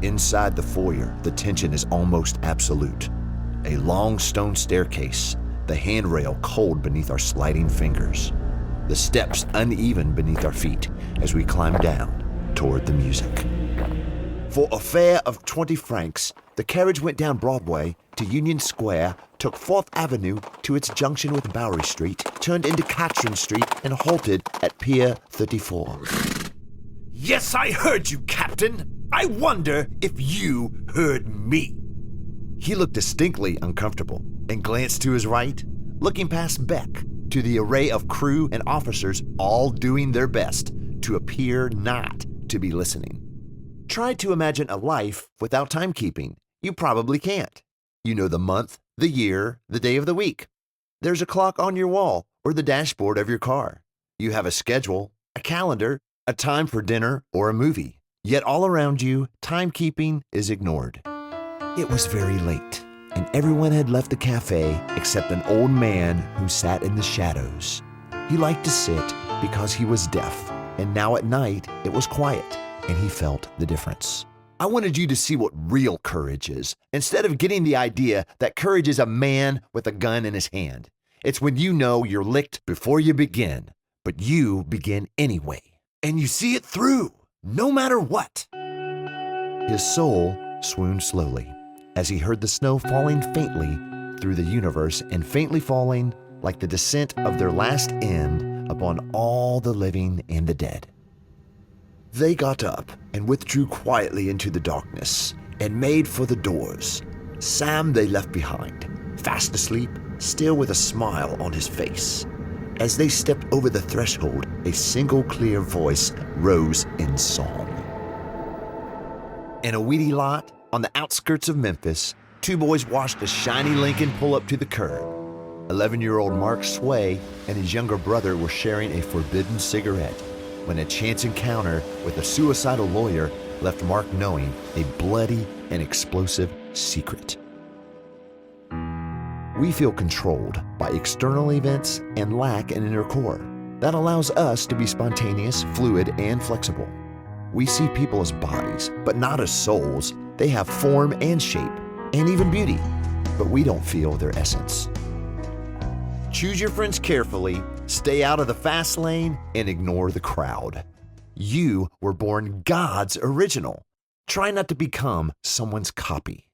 Inside the foyer, the tension is almost absolute. A long stone staircase, the handrail cold beneath our sliding fingers, the steps uneven beneath our feet as we climb down toward the music. For a fare of 20 francs, the carriage went down Broadway to Union Square, took 4th Avenue to its junction with Bowery Street, turned into Catherine Street, and halted at Pier 34. Yes, I heard you, Captain. I wonder if you heard me. He looked distinctly uncomfortable and glanced to his right, looking past Beck to the array of crew and officers all doing their best to appear not to be listening. Try to imagine a life without timekeeping. You probably can't. You know the month, the year, the day of the week. There's a clock on your wall or the dashboard of your car. You have a schedule, a calendar, a time for dinner or a movie. Yet all around you, timekeeping is ignored. It was very late, and everyone had left the cafe except an old man who sat in the shadows. He liked to sit because he was deaf, and now at night it was quiet, and he felt the difference. I wanted you to see what real courage is, instead of getting the idea that courage is a man with a gun in his hand. It's when you know you're licked before you begin, but you begin anyway, and you see it through. No matter what. His soul swooned slowly as he heard the snow falling faintly through the universe and faintly falling like the descent of their last end upon all the living and the dead. They got up and withdrew quietly into the darkness and made for the doors. Sam they left behind, fast asleep, still with a smile on his face. As they stepped over the threshold, a single clear voice rose in song. In a weedy lot on the outskirts of Memphis, 2 boys watched a shiny Lincoln pull up to the curb. 11-year-old Mark Sway and his younger brother were sharing a forbidden cigarette when a chance encounter with a suicidal lawyer left Mark knowing a bloody and explosive secret. We feel controlled by external events and lack an inner core that allows us to be spontaneous, fluid, and flexible. We see people as bodies, but not as souls. They have form and shape, and even beauty, but we don't feel their essence. Choose your friends carefully, stay out of the fast lane, and ignore the crowd. You were born God's original. Try not to become someone's copy.